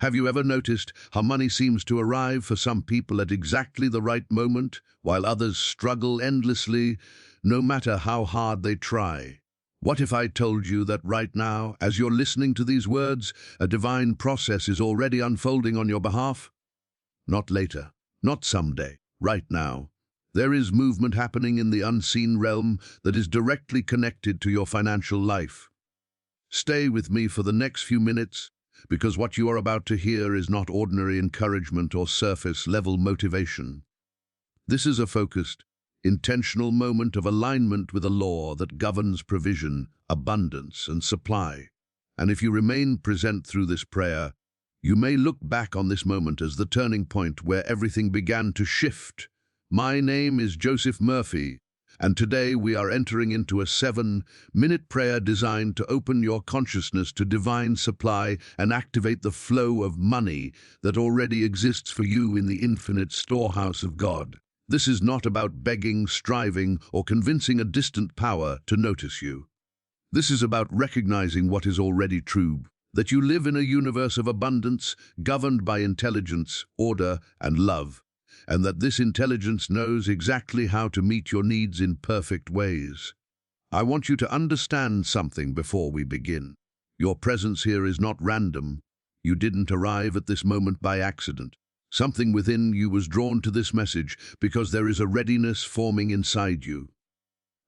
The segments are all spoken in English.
Have you ever noticed how money seems to arrive for some people at exactly the right moment, while others struggle endlessly, no matter how hard they try? What if I told you that right now, as you're listening to these words, a divine process is already unfolding on your behalf? Not later, not someday, right now. There is movement happening in the unseen realm that is directly connected to your financial life. Stay with me for the next few minutes, because what you are about to hear is not ordinary encouragement or surface-level motivation. This is a focused, intentional moment of alignment with a law that governs provision, abundance, and supply. And if you remain present through this prayer, you may look back on this moment as the turning point where everything began to shift. My name is Joseph Murphy, and today we are entering into a 7-minute prayer designed to open your consciousness to divine supply and activate the flow of money that already exists for you in the infinite storehouse of God. This is not about begging, striving, or convincing a distant power to notice you. This is about recognizing what is already true, that you live in a universe of abundance governed by intelligence, order, and love, and that this intelligence knows exactly how to meet your needs in perfect ways. I want you to understand something before we begin. Your presence here is not random. You didn't arrive at this moment by accident. Something within you was drawn to this message because there is a readiness forming inside you.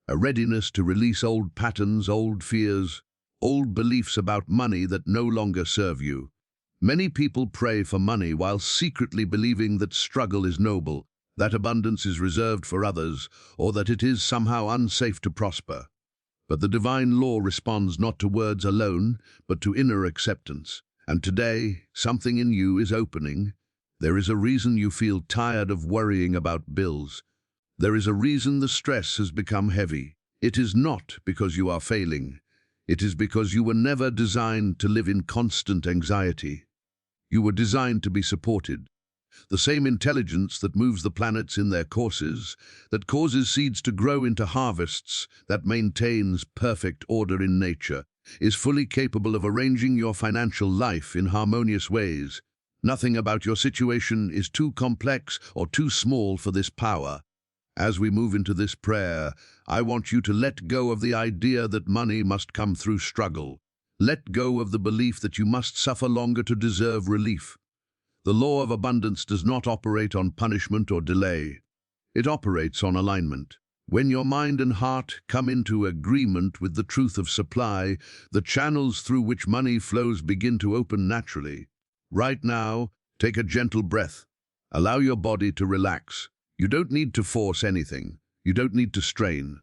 A readiness to release old patterns, old fears, old beliefs about money that no longer serve you. Many people pray for money while secretly believing that struggle is noble, that abundance is reserved for others, or that it is somehow unsafe to prosper. But the divine law responds not to words alone, but to inner acceptance. And today, something in you is opening. There is a reason you feel tired of worrying about bills. There is a reason the stress has become heavy. It is not because you are failing. It is because you were never designed to live in constant anxiety. You were designed to be supported. The same intelligence that moves the planets in their courses, that causes seeds to grow into harvests, that maintains perfect order in nature, is fully capable of arranging your financial life in harmonious ways. Nothing about your situation is too complex or too small for this power. As we move into this prayer, I want you to let go of the idea that money must come through struggle. Let go of the belief that you must suffer longer to deserve relief. The law of abundance does not operate on punishment or delay. It operates on alignment. When your mind and heart come into agreement with the truth of supply, the channels through which money flows begin to open naturally. Right now, take a gentle breath. Allow your body to relax. You don't need to force anything. You don't need to strain.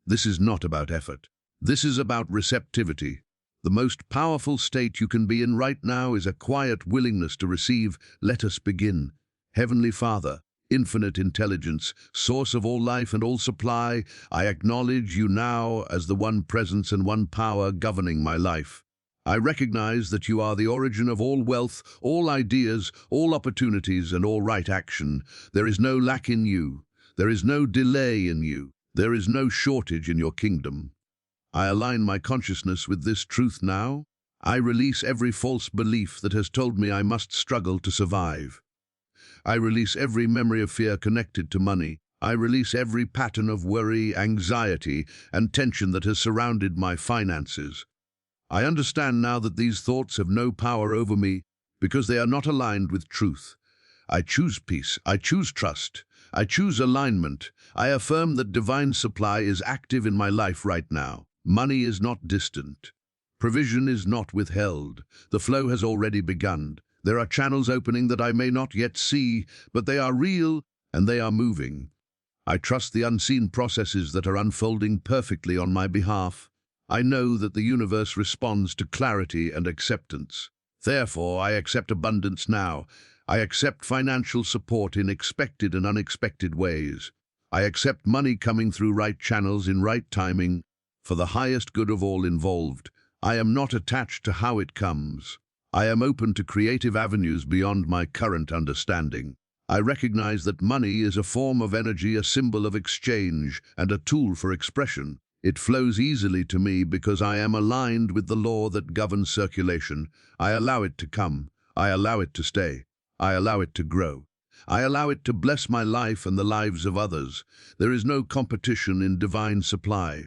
This is not about effort. This is about receptivity. The most powerful state you can be in right now is a quiet willingness to receive. Let us begin. Heavenly Father, infinite intelligence, source of all life and all supply, I acknowledge you now as the one presence and one power governing my life. I recognize that you are the origin of all wealth, all ideas, all opportunities, and all right action. There is no lack in you. There is no delay in you. There is no shortage in your kingdom. I align my consciousness with this truth now. I release every false belief that has told me I must struggle to survive. I release every memory of fear connected to money. I release every pattern of worry, anxiety, and tension that has surrounded my finances. I understand now that these thoughts have no power over me because they are not aligned with truth. I choose peace. I choose trust. I choose alignment. I affirm that divine supply is active in my life right now. Money is not distant. Provision is not withheld. The flow has already begun. There are channels opening that I may not yet see, but they are real and they are moving. I trust the unseen processes that are unfolding perfectly on my behalf. I know that the universe responds to clarity and acceptance. Therefore, I accept abundance now. I accept financial support in expected and unexpected ways. I accept money coming through right channels in right timing for the highest good of all involved. I am not attached to how it comes. I am open to creative avenues beyond my current understanding. I recognize that money is a form of energy, a symbol of exchange, and a tool for expression. It flows easily to me because I am aligned with the law that governs circulation. I allow it to come. I allow it to stay. I allow it to grow. I allow it to bless my life and the lives of others. There is no competition in divine supply.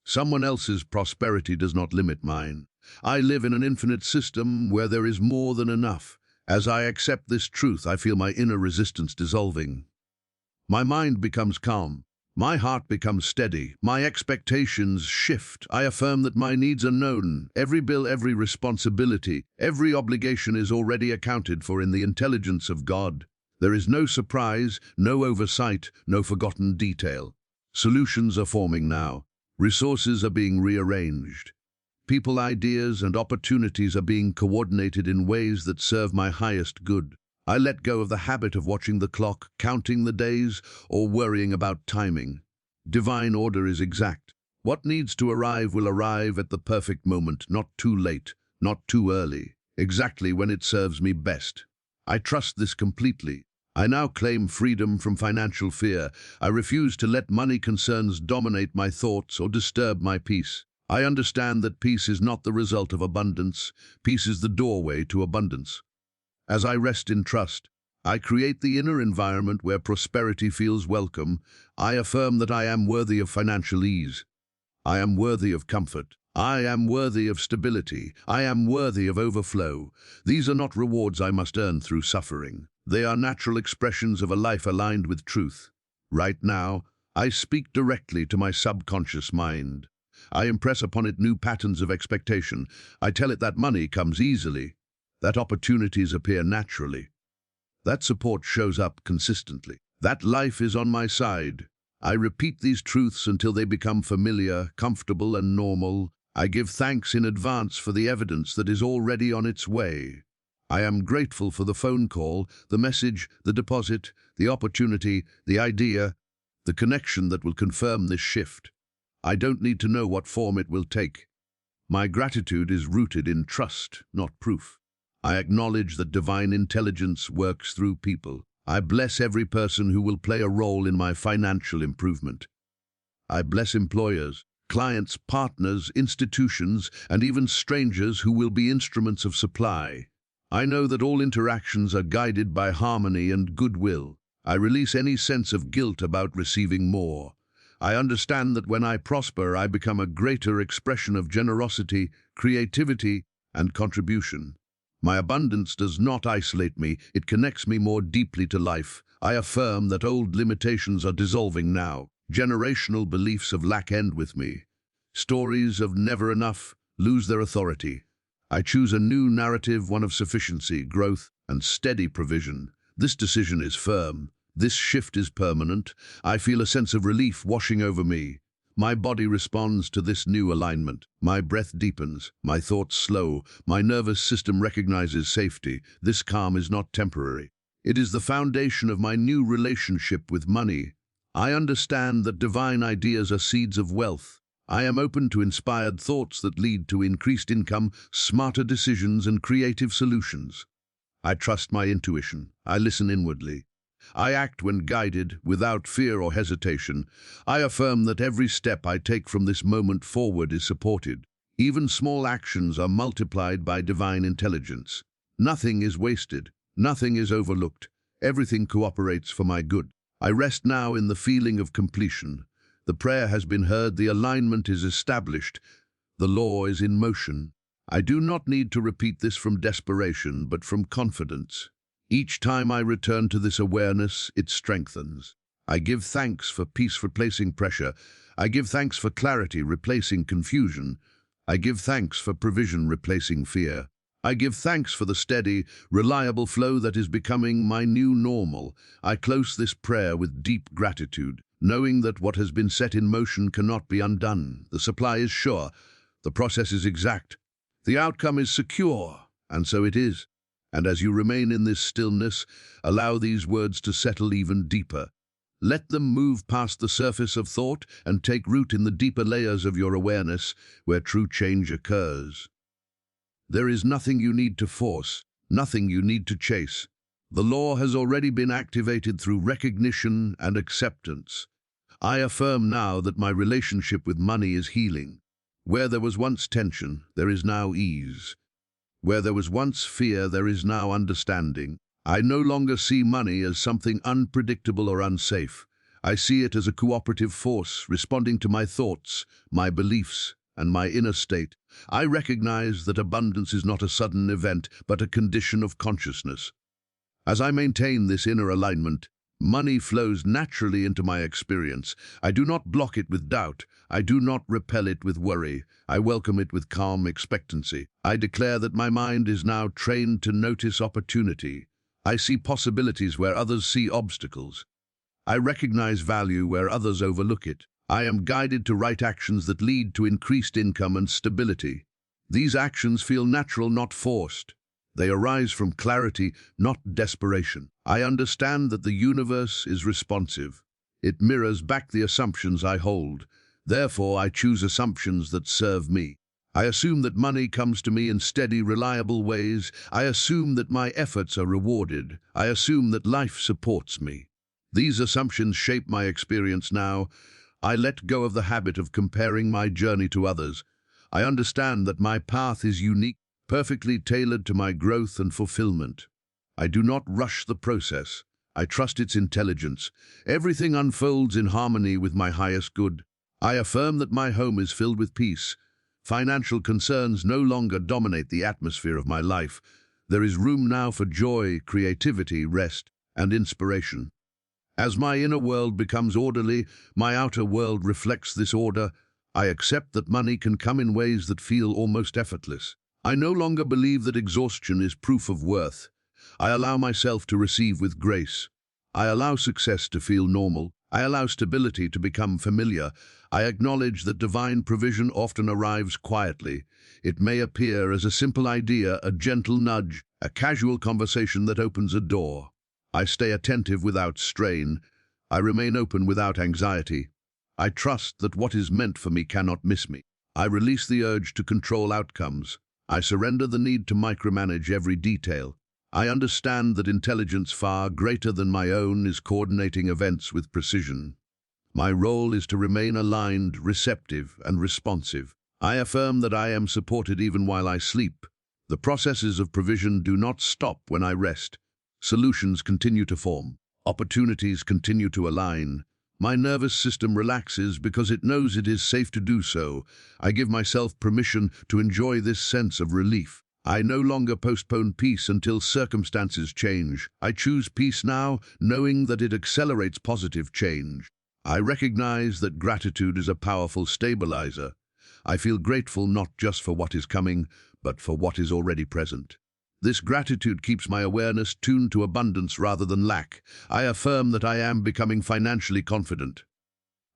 Someone else's prosperity does not limit mine. I live in an infinite system where there is more than enough. As I accept this truth, I feel my inner resistance dissolving. My mind becomes calm. My heart becomes steady. My expectations shift. I affirm that my needs are known. Every bill, every responsibility, every obligation is already accounted for in the intelligence of God. There is no surprise, no oversight, no forgotten detail. Solutions are forming now. Resources are being rearranged. People, ideas, and opportunities are being coordinated in ways that serve my highest good. I let go of the habit of watching the clock, counting the days, or worrying about timing. Divine order is exact. What needs to arrive will arrive at the perfect moment, not too late, not too early, exactly when it serves me best. I trust this completely. I now claim freedom from financial fear. I refuse to let money concerns dominate my thoughts or disturb my peace. I understand that peace is not the result of abundance. Peace is the doorway to abundance. As I rest in trust, I create the inner environment where prosperity feels welcome. I affirm that I am worthy of financial ease. I am worthy of comfort. I am worthy of stability. I am worthy of overflow. These are not rewards I must earn through suffering. They are natural expressions of a life aligned with truth. Right now, I speak directly to my subconscious mind. I impress upon it new patterns of expectation. I tell it that money comes easily, that opportunities appear naturally, that support shows up consistently, that life is on my side. I repeat these truths until they become familiar, comfortable, and normal. I give thanks in advance for the evidence that is already on its way. I am grateful for the phone call, the message, the deposit, the opportunity, the idea, the connection that will confirm this shift. I don't need to know what form it will take. My gratitude is rooted in trust, not proof. I acknowledge that divine intelligence works through people. I bless every person who will play a role in my financial improvement. I bless employers, clients, partners, institutions, and even strangers who will be instruments of supply. I know that all interactions are guided by harmony and goodwill. I release any sense of guilt about receiving more. I understand that when I prosper, I become a greater expression of generosity, creativity, and contribution. My abundance does not isolate me, it connects me more deeply to life. I affirm that old limitations are dissolving now. Generational beliefs of lack end with me. Stories of never enough lose their authority. I choose a new narrative, one of sufficiency, growth, and steady provision. This decision is firm. This shift is permanent. I feel a sense of relief washing over me. My body responds to this new alignment. My breath deepens, my thoughts slow, my nervous system recognizes safety. This calm is not temporary. It is the foundation of my new relationship with money. I understand that divine ideas are seeds of wealth. I am open to inspired thoughts that lead to increased income, smarter decisions, and creative solutions. I trust my intuition. I listen inwardly. I act when guided, without fear or hesitation. I affirm that every step I take from this moment forward is supported. Even small actions are multiplied by divine intelligence. Nothing is wasted. Nothing is overlooked. Everything cooperates for my good. I rest now in the feeling of completion. The prayer has been heard, the alignment is established, the law is in motion. I do not need to repeat this from desperation, but from confidence. Each time I return to this awareness, it strengthens. I give thanks for peace replacing pressure. I give thanks for clarity replacing confusion. I give thanks for provision replacing fear. I give thanks for the steady, reliable flow that is becoming my new normal. I close this prayer with deep gratitude, knowing that what has been set in motion cannot be undone. The supply is sure. The process is exact. The outcome is secure, and so it is. And as you remain in this stillness, allow these words to settle even deeper. Let them move past the surface of thought and take root in the deeper layers of your awareness, where true change occurs. There is nothing you need to force, nothing you need to chase. The law has already been activated through recognition and acceptance. I affirm now that my relationship with money is healing. Where there was once tension, there is now ease. Where there was once fear, there is now understanding. I no longer see money as something unpredictable or unsafe. I see it as a cooperative force responding to my thoughts, my beliefs, and my inner state. I recognize that abundance is not a sudden event, but a condition of consciousness. As I maintain this inner alignment, money flows naturally into my experience. I do not block it with doubt. I do not repel it with worry. I welcome it with calm expectancy. I declare that my mind is now trained to notice opportunity. I see possibilities where others see obstacles. I recognize value where others overlook it. I am guided to right actions that lead to increased income and stability. These actions feel natural, not forced. They arise from clarity, not desperation. I understand that the universe is responsive. It mirrors back the assumptions I hold. Therefore, I choose assumptions that serve me. I assume that money comes to me in steady, reliable ways. I assume that my efforts are rewarded. I assume that life supports me. These assumptions shape my experience now. I let go of the habit of comparing my journey to others. I understand that my path is unique, perfectly tailored to my growth and fulfillment. I do not rush the process. I trust its intelligence. Everything unfolds in harmony with my highest good. I affirm that my home is filled with peace. Financial concerns no longer dominate the atmosphere of my life. There is room now for joy, creativity, rest, and inspiration. As my inner world becomes orderly, my outer world reflects this order. I accept that money can come in ways that feel almost effortless. I no longer believe that exhaustion is proof of worth. I allow myself to receive with grace. I allow success to feel normal. I allow stability to become familiar. I acknowledge that divine provision often arrives quietly. It may appear as a simple idea, a gentle nudge, a casual conversation that opens a door. I stay attentive without strain. I remain open without anxiety. I trust that what is meant for me cannot miss me. I release the urge to control outcomes. I surrender the need to micromanage every detail. I understand that intelligence far greater than my own is coordinating events with precision. My role is to remain aligned, receptive, and responsive. I affirm that I am supported even while I sleep. The processes of provision do not stop when I rest. Solutions continue to form. Opportunities continue to align. My nervous system relaxes because it knows it is safe to do so. I give myself permission to enjoy this sense of relief. I no longer postpone peace until circumstances change. I choose peace now, knowing that it accelerates positive change. I recognize that gratitude is a powerful stabilizer. I feel grateful not just for what is coming, but for what is already present. This gratitude keeps my awareness tuned to abundance rather than lack. I affirm that I am becoming financially confident.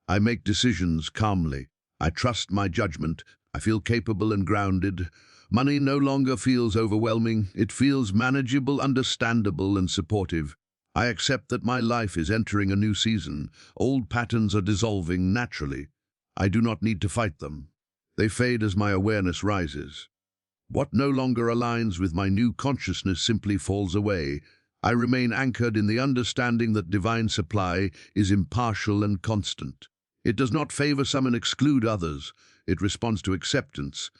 I make decisions calmly. I trust my judgment. I feel capable and grounded. Money no longer feels overwhelming. It feels manageable, understandable, and supportive. I accept that my life is entering a new season. Old patterns are dissolving naturally. I do not need to fight them. They fade as my awareness rises. What no longer aligns with my new consciousness simply falls away. I remain anchored in the understanding that divine supply is impartial and constant. It does not favor some and exclude others. It responds to acceptance.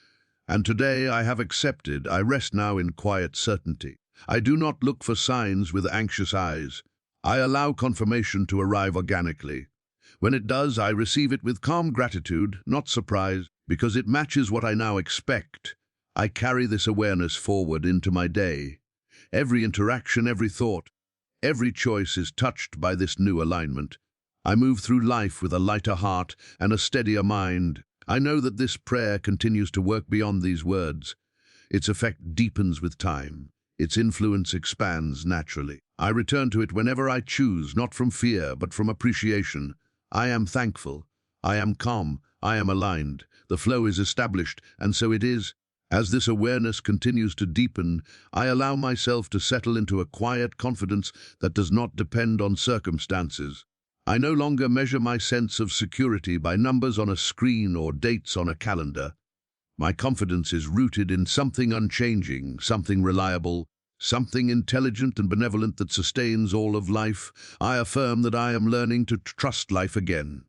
And today I have accepted. I rest now in quiet certainty. I do not look for signs with anxious eyes. I allow confirmation to arrive organically. When it does, I receive it with calm gratitude, not surprise, because it matches what I now expect. I carry this awareness forward into my day. Every interaction, every thought, every choice is touched by this new alignment. I move through life with a lighter heart and a steadier mind. I know that this prayer continues to work beyond these words. Its effect deepens with time. Its influence expands naturally. I return to it whenever I choose, not from fear, but from appreciation. I am thankful. I am calm. I am aligned. The flow is established, and so it is. As this awareness continues to deepen, I allow myself to settle into a quiet confidence that does not depend on circumstances. I no longer measure my sense of security by numbers on a screen or dates on a calendar. My confidence is rooted in something unchanging, something reliable, something intelligent and benevolent that sustains all of life. I affirm that I am learning to trust life again.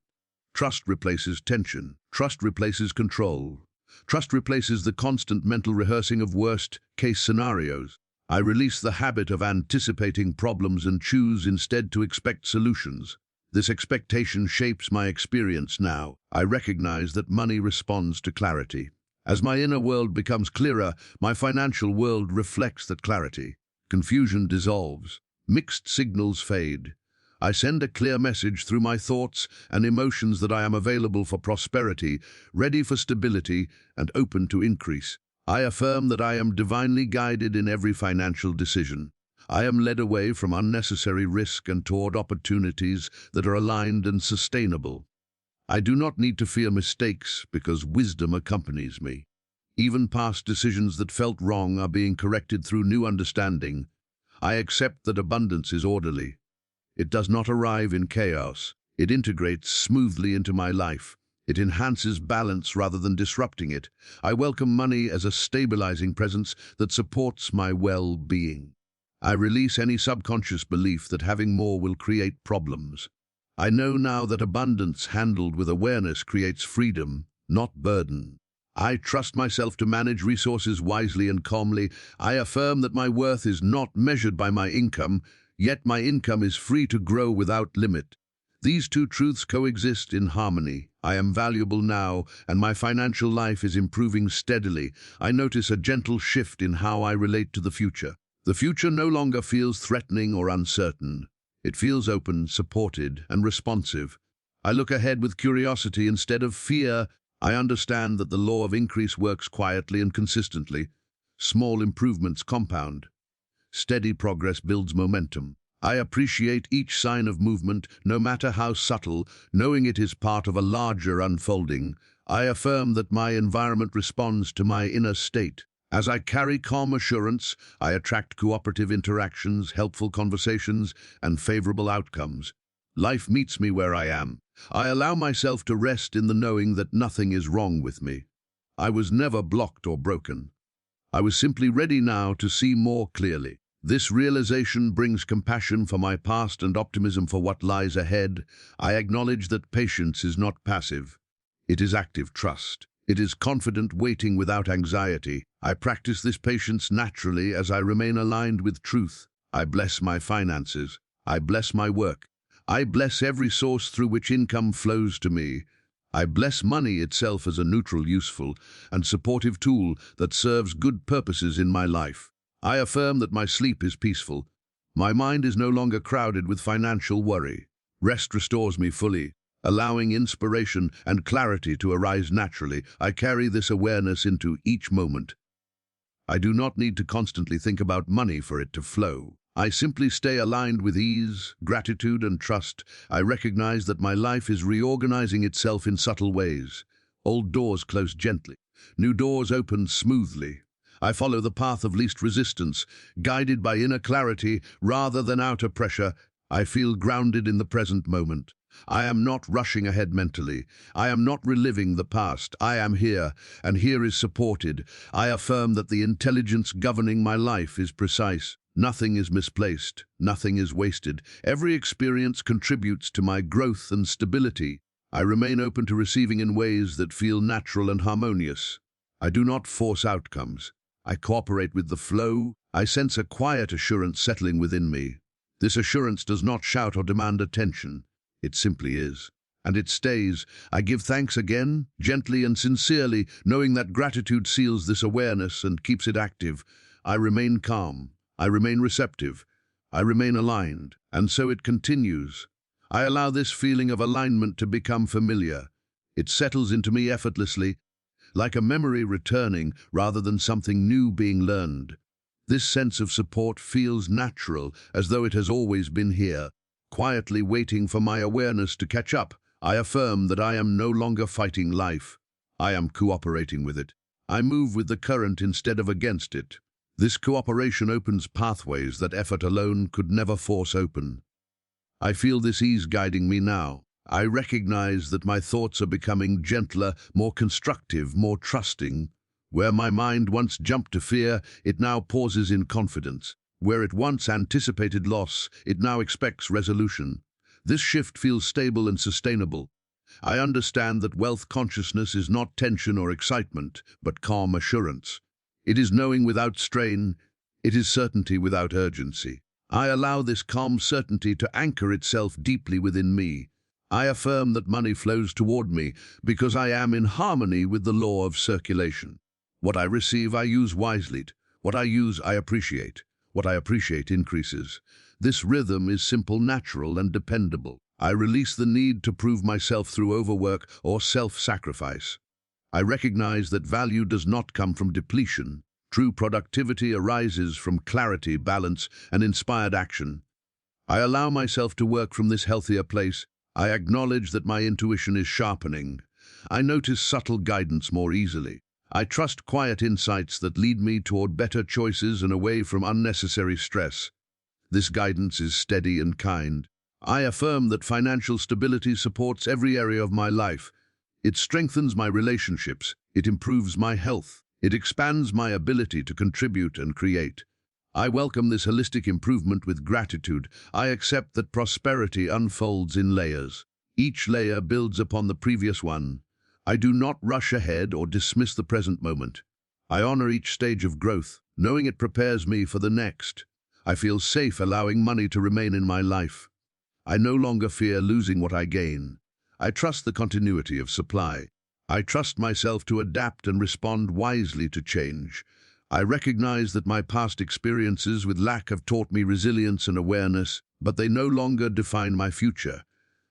Trust replaces tension. Trust replaces control. Trust replaces the constant mental rehearsing of worst-case scenarios. I release the habit of anticipating problems and choose instead to expect solutions. This expectation shapes my experience now. I recognize that money responds to clarity. As my inner world becomes clearer, my financial world reflects that clarity. Confusion dissolves. Mixed signals fade. I send a clear message through my thoughts and emotions that I am available for prosperity, ready for stability, and open to increase. I affirm that I am divinely guided in every financial decision. I am led away from unnecessary risk and toward opportunities that are aligned and sustainable. I do not need to fear mistakes because wisdom accompanies me. Even past decisions that felt wrong are being corrected through new understanding. I accept that abundance is orderly. It does not arrive in chaos. It integrates smoothly into my life. It enhances balance rather than disrupting it. I welcome money as a stabilizing presence that supports my well-being. I release any subconscious belief that having more will create problems. I know now that abundance handled with awareness creates freedom, not burden. I trust myself to manage resources wisely and calmly. I affirm that my worth is not measured by my income, yet my income is free to grow without limit. These two truths coexist in harmony. I am valuable now, and my financial life is improving steadily. I notice a gentle shift in how I relate to the future. The future no longer feels threatening or uncertain. It feels open, supported, and responsive. I look ahead with curiosity instead of fear. I understand that the law of increase works quietly and consistently. Small improvements compound. Steady progress builds momentum. I appreciate each sign of movement, no matter how subtle, knowing it is part of a larger unfolding. I affirm that my environment responds to my inner state. As I carry calm assurance, I attract cooperative interactions, helpful conversations, and favorable outcomes. Life meets me where I am. I allow myself to rest in the knowing that nothing is wrong with me. I was never blocked or broken. I was simply ready now to see more clearly. This realization brings compassion for my past and optimism for what lies ahead. I acknowledge that patience is not passive. It is active trust. It is confident waiting without anxiety. I practice this patience naturally as I remain aligned with truth. I bless my finances. I bless my work. I bless every source through which income flows to me. I bless money itself as a neutral, useful, and supportive tool that serves good purposes in my life. I affirm that my sleep is peaceful. My mind is no longer crowded with financial worry. Rest restores me fully, allowing inspiration and clarity to arise naturally. I carry this awareness into each moment. I do not need to constantly think about money for it to flow. I simply stay aligned with ease, gratitude, and trust. I recognize that my life is reorganizing itself in subtle ways. Old doors close gently. New doors open smoothly. I follow the path of least resistance, guided by inner clarity rather than outer pressure. I feel grounded in the present moment. I am not rushing ahead mentally. I am not reliving the past. I am here, and here is supported. I affirm that the intelligence governing my life is precise. Nothing is misplaced. Nothing is wasted. Every experience contributes to my growth and stability. I remain open to receiving in ways that feel natural and harmonious. I do not force outcomes. I cooperate with the flow. I sense a quiet assurance settling within me. This assurance does not shout or demand attention. It simply is. And it stays. I give thanks again, gently and sincerely, knowing that gratitude seals this awareness and keeps it active. I remain calm. I remain receptive. I remain aligned. And so it continues. I allow this feeling of alignment to become familiar. It settles into me effortlessly, like a memory returning rather than something new being learned. This sense of support feels natural, as though it has always been here. Quietly waiting for my awareness to catch up, I affirm that I am no longer fighting life. I am cooperating with it. I move with the current instead of against it. This cooperation opens pathways that effort alone could never force open. I feel this ease guiding me now. I recognize that my thoughts are becoming gentler, more constructive, more trusting. Where my mind once jumped to fear, it now pauses in confidence. Where it once anticipated loss, it now expects resolution. This shift feels stable and sustainable. I understand that wealth consciousness is not tension or excitement, but calm assurance. It is knowing without strain. It is certainty without urgency. I allow this calm certainty to anchor itself deeply within me. I affirm that money flows toward me because I am in harmony with the law of circulation. What I receive, I use wisely. What I use, I appreciate. What I appreciate increases. This rhythm is simple, natural, and dependable. I release the need to prove myself through overwork or self-sacrifice. I recognize that value does not come from depletion. True productivity arises from clarity, balance, and inspired action. I allow myself to work from this healthier place. I acknowledge that my intuition is sharpening. I notice subtle guidance more easily. I trust quiet insights that lead me toward better choices and away from unnecessary stress. This guidance is steady and kind. I affirm that financial stability supports every area of my life. It strengthens my relationships. It improves my health. It expands my ability to contribute and create. I welcome this holistic improvement with gratitude. I accept that prosperity unfolds in layers. Each layer builds upon the previous one. I do not rush ahead or dismiss the present moment. I honor each stage of growth, knowing it prepares me for the next. I feel safe allowing money to remain in my life. I no longer fear losing what I gain. I trust the continuity of supply. I trust myself to adapt and respond wisely to change. I recognize that my past experiences with lack have taught me resilience and awareness, but they no longer define my future.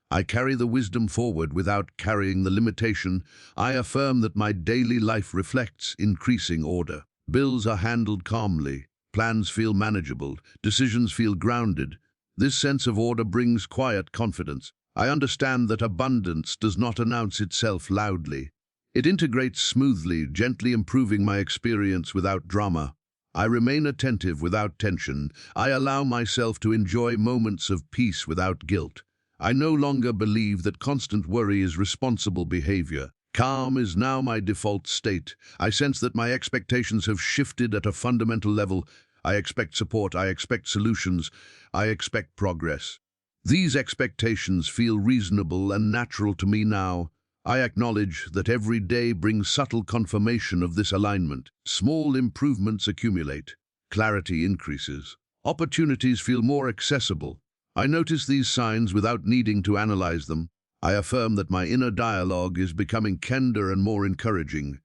I carry the wisdom forward without carrying the limitation. I affirm that my daily life reflects increasing order. Bills are handled calmly. Plans feel manageable. Decisions feel grounded. This sense of order brings quiet confidence. I understand that abundance does not announce itself loudly. It integrates smoothly, gently improving my experience without drama. I remain attentive without tension. I allow myself to enjoy moments of peace without guilt. I no longer believe that constant worry is responsible behavior. Calm is now my default state. I sense that my expectations have shifted at a fundamental level. I expect support, I expect solutions, I expect progress. These expectations feel reasonable and natural to me now. I acknowledge that every day brings subtle confirmation of this alignment. Small improvements accumulate. Clarity increases. Opportunities feel more accessible. I notice these signs without needing to analyze them. I affirm that my inner dialogue is becoming kinder and more encouraging.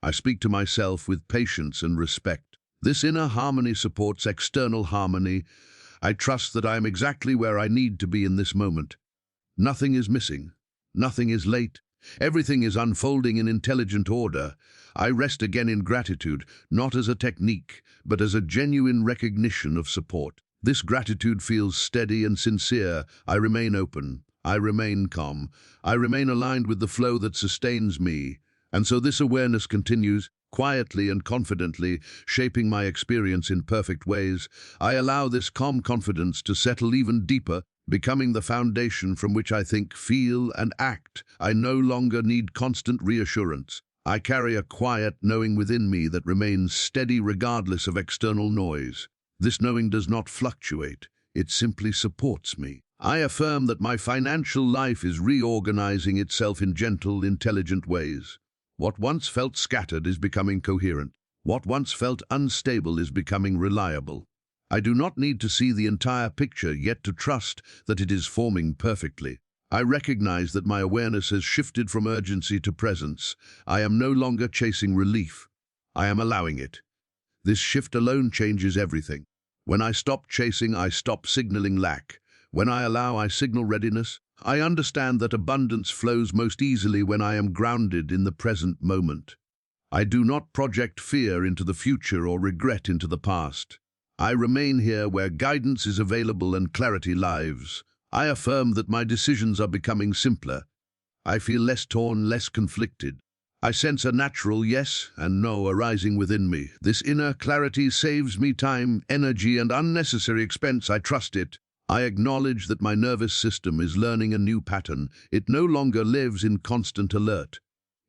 I speak to myself with patience and respect. This inner harmony supports external harmony. I trust that I am exactly where I need to be in this moment. Nothing is missing. Nothing is late. Everything is unfolding in intelligent order. I rest again in gratitude, not as a technique, but as a genuine recognition of support. This gratitude feels steady and sincere. I remain open. I remain calm. I remain aligned with the flow that sustains me. And so this awareness continues, quietly and confidently, shaping my experience in perfect ways. I allow this calm confidence to settle even deeper, becoming the foundation from which I think, feel, and act. I no longer need constant reassurance. I carry a quiet knowing within me that remains steady regardless of external noise. This knowing does not fluctuate. It simply supports me. I affirm that my financial life is reorganizing itself in gentle, intelligent ways. What once felt scattered is becoming coherent. What once felt unstable is becoming reliable. I do not need to see the entire picture, yet to trust that it is forming perfectly. I recognize that my awareness has shifted from urgency to presence. I am no longer chasing relief. I am allowing it. This shift alone changes everything. When I stop chasing, I stop signaling lack. When I allow, I signal readiness. I understand that abundance flows most easily when I am grounded in the present moment. I do not project fear into the future or regret into the past. I remain here where guidance is available and clarity lives. I affirm that my decisions are becoming simpler. I feel less torn, less conflicted. I sense a natural yes and no arising within me. This inner clarity saves me time, energy, and unnecessary expense. I trust it. I acknowledge that my nervous system is learning a new pattern. It no longer lives in constant alert.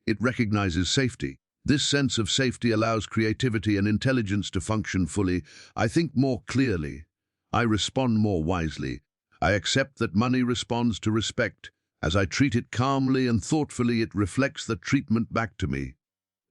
It recognizes safety. This sense of safety allows creativity and intelligence to function fully. I think more clearly. I respond more wisely. I accept that money responds to respect, As I treat it calmly and thoughtfully, it reflects the treatment back to me.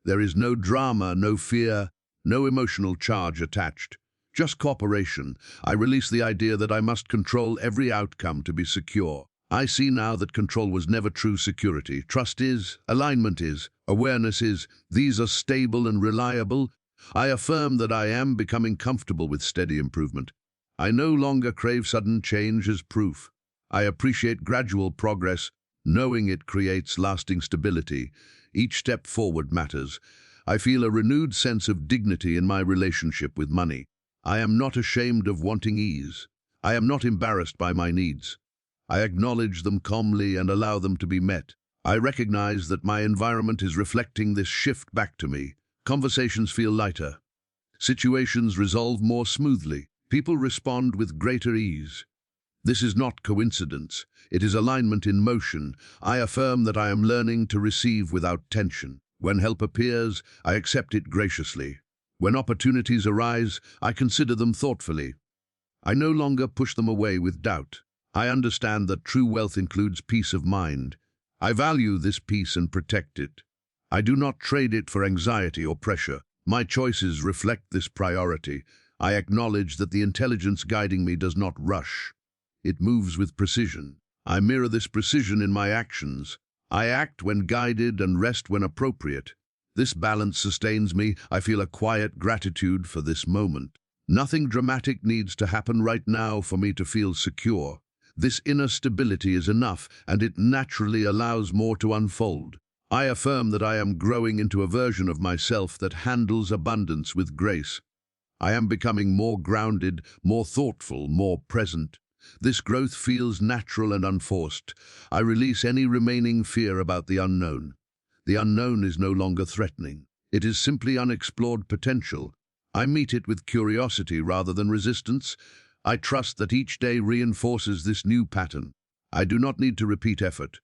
There is no drama, no fear, no emotional charge attached. Just cooperation. I release the idea that I must control every outcome to be secure. I see now that control was never true security. Trust is, alignment is, awareness is. These are stable and reliable. I affirm that I am becoming comfortable with steady improvement. I no longer crave sudden change as proof. I appreciate gradual progress, knowing it creates lasting stability. Each step forward matters. I feel a renewed sense of dignity in my relationship with money. I am not ashamed of wanting ease. I am not embarrassed by my needs. I acknowledge them calmly and allow them to be met. I recognize that my environment is reflecting this shift back to me. Conversations feel lighter. Situations resolve more smoothly. People respond with greater ease. This is not coincidence. It is alignment in motion. I affirm that I am learning to receive without tension. When help appears, I accept it graciously. When opportunities arise, I consider them thoughtfully. I no longer push them away with doubt. I understand that true wealth includes peace of mind. I value this peace and protect it. I do not trade it for anxiety or pressure. My choices reflect this priority. I acknowledge that the intelligence guiding me does not rush. It moves with precision. I mirror this precision in my actions. I act when guided and rest when appropriate. This balance sustains me. I feel a quiet gratitude for this moment. Nothing dramatic needs to happen right now for me to feel secure. This inner stability is enough, and it naturally allows more to unfold. I affirm that I am growing into a version of myself that handles abundance with grace. I am becoming more grounded, more thoughtful, more present. This growth feels natural and unforced. I release any remaining fear about the unknown. The unknown is no longer threatening. It is simply unexplored potential. I meet it with curiosity rather than resistance. I trust that each day reinforces this new pattern. I do not need to repeat effort.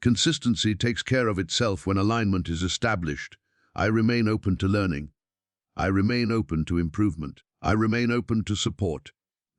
Consistency takes care of itself when alignment is established. I remain open to learning. I remain open to improvement. I remain open to support.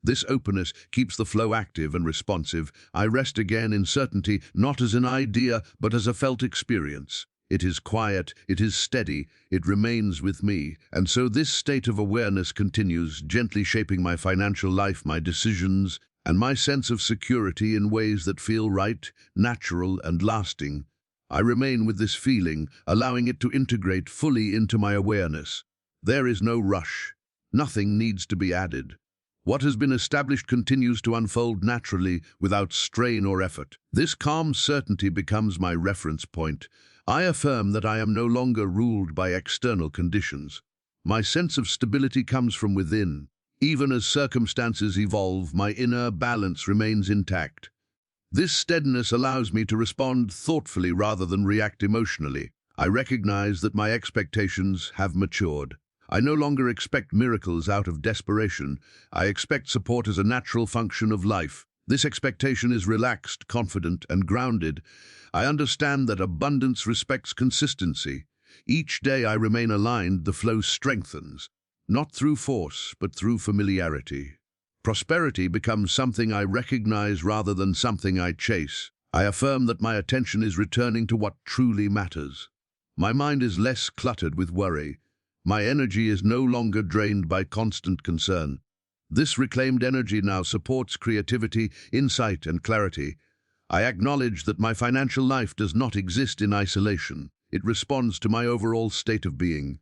This openness keeps the flow active and responsive. I rest again in certainty, not as an idea, but as a felt experience. It is quiet, it is steady, it remains with me, and so this state of awareness continues, gently shaping my financial life, my decisions, and my sense of security in ways that feel right, natural, and lasting. I remain with this feeling, allowing it to integrate fully into my awareness. There is no rush. Nothing needs to be added. What has been established continues to unfold naturally, without strain or effort. This calm certainty becomes my reference point. I affirm that I am no longer ruled by external conditions. My sense of stability comes from within. Even as circumstances evolve, my inner balance remains intact. This steadiness allows me to respond thoughtfully rather than react emotionally. I recognize that my expectations have matured. I no longer expect miracles out of desperation. I expect support as a natural function of life. This expectation is relaxed, confident, and grounded. I understand that abundance respects consistency. Each day I remain aligned, the flow strengthens, not through force, but through familiarity. Prosperity becomes something I recognize rather than something I chase. I affirm that my attention is returning to what truly matters. My mind is less cluttered with worry. My energy is no longer drained by constant concern. This reclaimed energy now supports creativity, insight, and clarity. I acknowledge that my financial life does not exist in isolation. It responds to my overall state of being.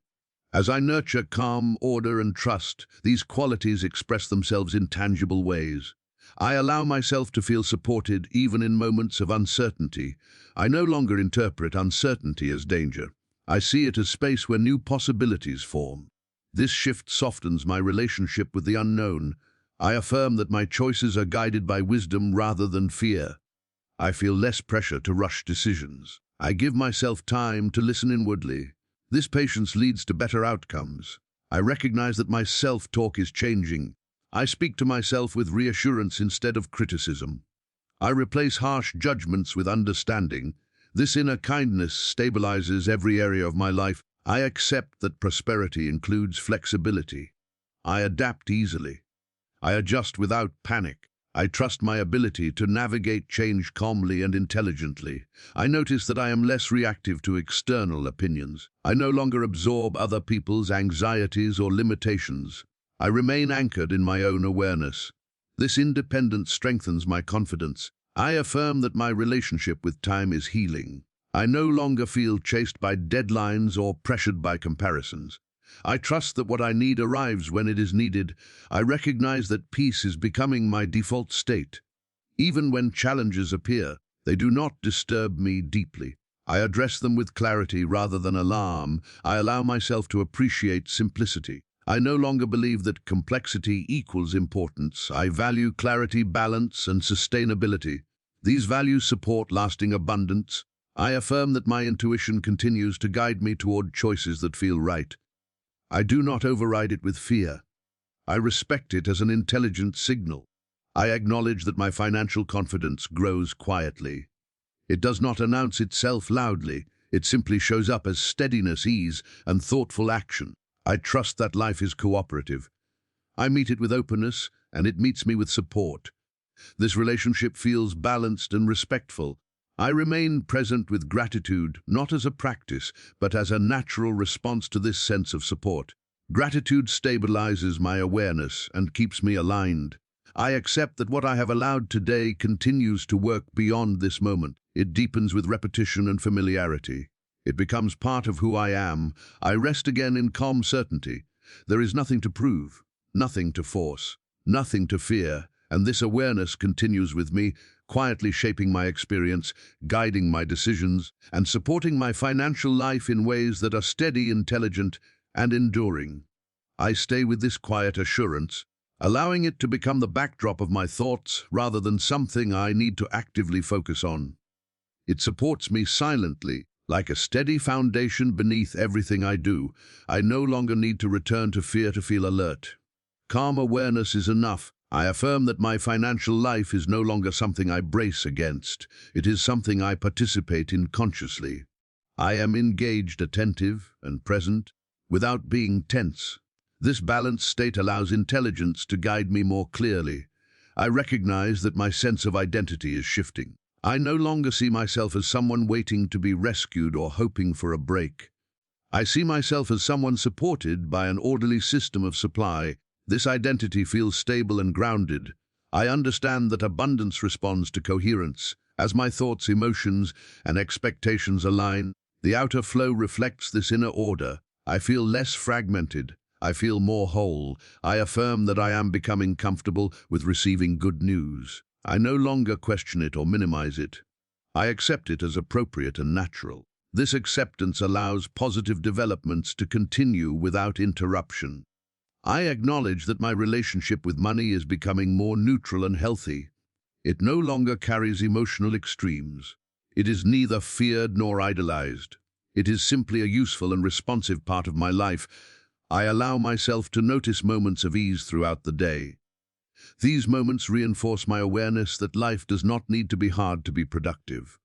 As I nurture calm, order, and trust, these qualities express themselves in tangible ways. I allow myself to feel supported even in moments of uncertainty. I no longer interpret uncertainty as danger. I see it as space where new possibilities form. This shift softens my relationship with the unknown. I affirm that my choices are guided by wisdom rather than fear. I feel less pressure to rush decisions. I give myself time to listen inwardly. This patience leads to better outcomes. I recognize that my self-talk is changing. I speak to myself with reassurance instead of criticism. I replace harsh judgments with understanding. This inner kindness stabilizes every area of my life. I accept that prosperity includes flexibility. I adapt easily. I adjust without panic. I trust my ability to navigate change calmly and intelligently. I notice that I am less reactive to external opinions. I no longer absorb other people's anxieties or limitations. I remain anchored in my own awareness. This independence strengthens my confidence. I affirm that my relationship with time is healing. I no longer feel chased by deadlines or pressured by comparisons. I trust that what I need arrives when it is needed. I recognize that peace is becoming my default state. Even when challenges appear, they do not disturb me deeply. I address them with clarity rather than alarm. I allow myself to appreciate simplicity. I no longer believe that complexity equals importance. I value clarity, balance, and sustainability. These values support lasting abundance. I affirm that my intuition continues to guide me toward choices that feel right. I do not override it with fear. I respect it as an intelligent signal. I acknowledge that my financial confidence grows quietly. It does not announce itself loudly. It simply shows up as steadiness, ease, and thoughtful action. I trust that life is cooperative. I meet it with openness, and it meets me with support. This relationship feels balanced and respectful. I remain present with gratitude, not as a practice, but as a natural response to this sense of support. Gratitude stabilizes my awareness and keeps me aligned. I accept that what I have allowed today continues to work beyond this moment. It deepens with repetition and familiarity. It becomes part of who I am. I rest again in calm certainty. There is nothing to prove, nothing to force, nothing to fear, and this awareness continues with me, quietly shaping my experience, guiding my decisions, and supporting my financial life in ways that are steady, intelligent, and enduring. I stay with this quiet assurance, allowing it to become the backdrop of my thoughts rather than something I need to actively focus on. It supports me silently, like a steady foundation beneath everything I do. I no longer need to return to fear to feel alert. Calm awareness is enough. I affirm that my financial life is no longer something I brace against. It is something I participate in consciously. I am engaged, attentive, and present, without being tense. This balanced state allows intelligence to guide me more clearly. I recognize that my sense of identity is shifting. I no longer see myself as someone waiting to be rescued or hoping for a break. I see myself as someone supported by an orderly system of supply. This identity feels stable and grounded. I understand that abundance responds to coherence. As my thoughts, emotions, and expectations align, the outer flow reflects this inner order. I feel less fragmented. I feel more whole. I affirm that I am becoming comfortable with receiving good news. I no longer question it or minimize it. I accept it as appropriate and natural. This acceptance allows positive developments to continue without interruption. I acknowledge that my relationship with money is becoming more neutral and healthy. It no longer carries emotional extremes. It is neither feared nor idolized. It is simply a useful and responsive part of my life. I allow myself to notice moments of ease throughout the day. These moments reinforce my awareness that life does not need to be hard to be productive.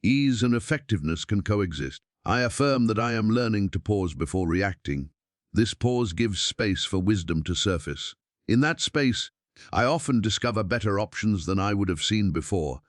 Ease and effectiveness can coexist. I affirm that I am learning to pause before reacting. This pause gives space for wisdom to surface. In that space, I often discover better options than I would have seen before.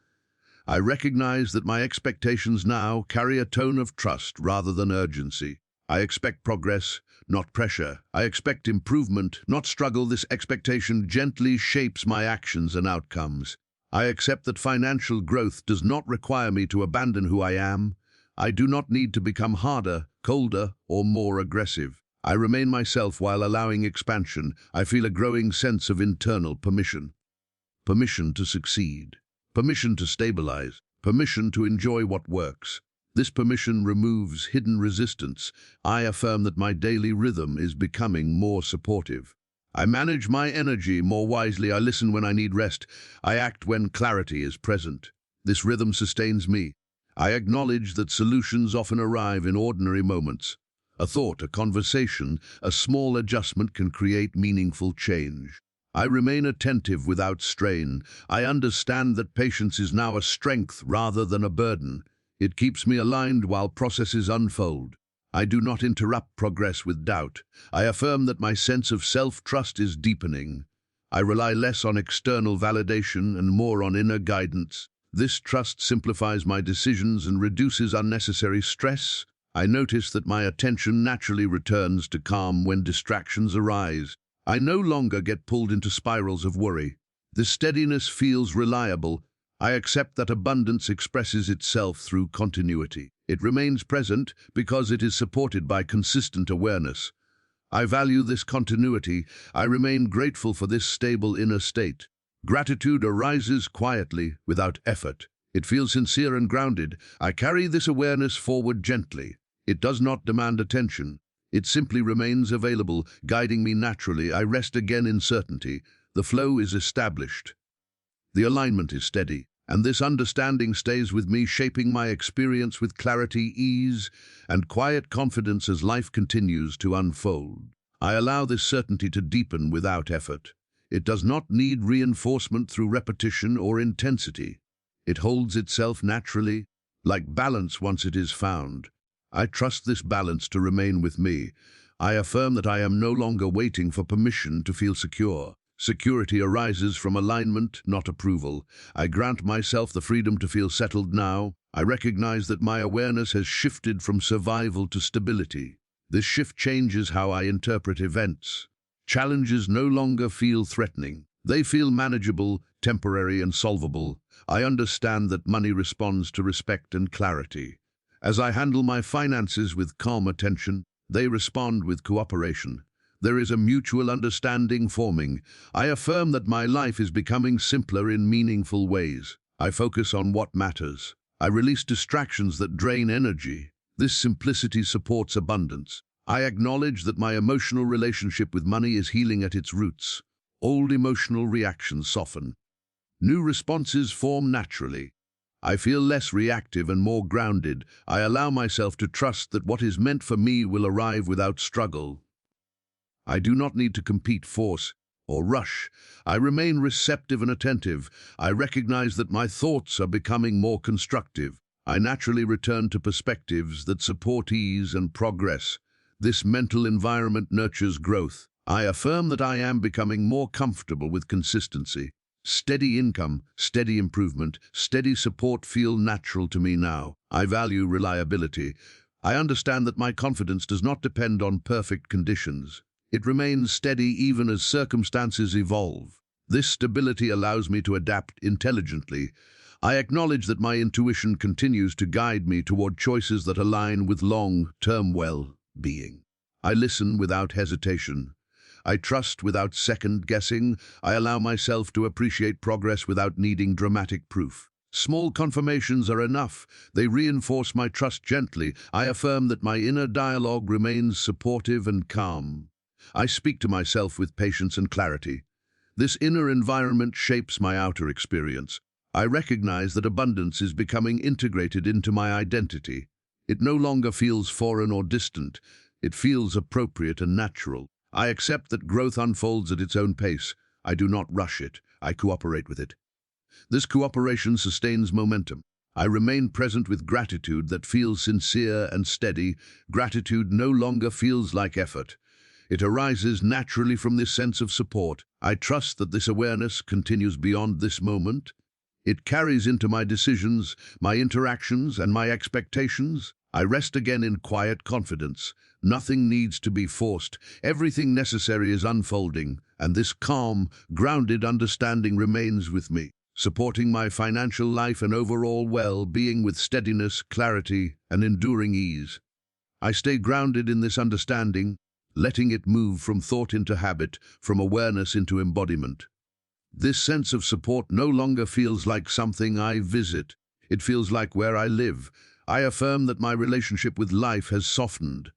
I recognize that my expectations now carry a tone of trust rather than urgency. I expect progress, not pressure. I expect improvement, not struggle. This expectation gently shapes my actions and outcomes. I accept that financial growth does not require me to abandon who I am. I do not need to become harder, colder, or more aggressive. I remain myself while allowing expansion. I feel a growing sense of internal permission. Permission to succeed. Permission to stabilize. Permission to enjoy what works. This permission removes hidden resistance. I affirm that my daily rhythm is becoming more supportive. I manage my energy more wisely. I listen when I need rest. I act when clarity is present. This rhythm sustains me. I acknowledge that solutions often arrive in ordinary moments. A thought, a conversation, a small adjustment can create meaningful change. I remain attentive without strain. I understand that patience is now a strength rather than a burden. It keeps me aligned while processes unfold. I do not interrupt progress with doubt. I affirm that my sense of self-trust is deepening. I rely less on external validation and more on inner guidance. This trust simplifies my decisions and reduces unnecessary stress. I notice that my attention naturally returns to calm when distractions arise. I no longer get pulled into spirals of worry. The steadiness feels reliable. I accept that abundance expresses itself through continuity. It remains present because it is supported by consistent awareness. I value this continuity. I remain grateful for this stable inner state. Gratitude arises quietly, without effort. It feels sincere and grounded. I carry this awareness forward gently. It does not demand attention. It simply remains available, guiding me naturally. I rest again in certainty. The flow is established. The alignment is steady, and this understanding stays with me, shaping my experience with clarity, ease, and quiet confidence as life continues to unfold. I allow this certainty to deepen without effort. It does not need reinforcement through repetition or intensity. It holds itself naturally, like balance once it is found. I trust this balance to remain with me. I affirm that I am no longer waiting for permission to feel secure. Security arises from alignment, not approval. I grant myself the freedom to feel settled now. I recognize that my awareness has shifted from survival to stability. This shift changes how I interpret events. Challenges no longer feel threatening. They feel manageable, temporary, and solvable. I understand that money responds to respect and clarity. As I handle my finances with calm attention, they respond with cooperation. There is a mutual understanding forming. I affirm that my life is becoming simpler in meaningful ways. I focus on what matters. I release distractions that drain energy. This simplicity supports abundance. I acknowledge that my emotional relationship with money is healing at its roots. Old emotional reactions soften. New responses form naturally. I feel less reactive and more grounded. I allow myself to trust that what is meant for me will arrive without struggle. I do not need to compete, force, or rush. I remain receptive and attentive. I recognize that my thoughts are becoming more constructive. I naturally return to perspectives that support ease and progress. This mental environment nurtures growth. I affirm that I am becoming more comfortable with consistency. Steady income, steady improvement, steady support feel natural to me now. I value reliability. I understand that my confidence does not depend on perfect conditions. It remains steady even as circumstances evolve. This stability allows me to adapt intelligently. I acknowledge that my intuition continues to guide me toward choices that align with long-term well-being. I listen without hesitation. I trust without second-guessing. I allow myself to appreciate progress without needing dramatic proof. Small confirmations are enough. They reinforce my trust gently. I affirm that my inner dialogue remains supportive and calm. I speak to myself with patience and clarity. This inner environment shapes my outer experience. I recognize that abundance is becoming integrated into my identity. It no longer feels foreign or distant. It feels appropriate and natural. I accept that growth unfolds at its own pace. I do not rush it. I cooperate with it. This cooperation sustains momentum. I remain present with gratitude that feels sincere and steady. Gratitude no longer feels like effort. It arises naturally from this sense of support. I trust that this awareness continues beyond this moment. It carries into my decisions, my interactions, and my expectations. I rest again in quiet confidence. Nothing needs to be forced. Everything necessary is unfolding, and this calm, grounded understanding remains with me, supporting my financial life and overall well-being with steadiness, clarity, and enduring ease. I stay grounded in this understanding, letting it move from thought into habit, from awareness into embodiment. This sense of support no longer feels like something I visit. It feels like where I live. I affirm that my relationship with life has softened.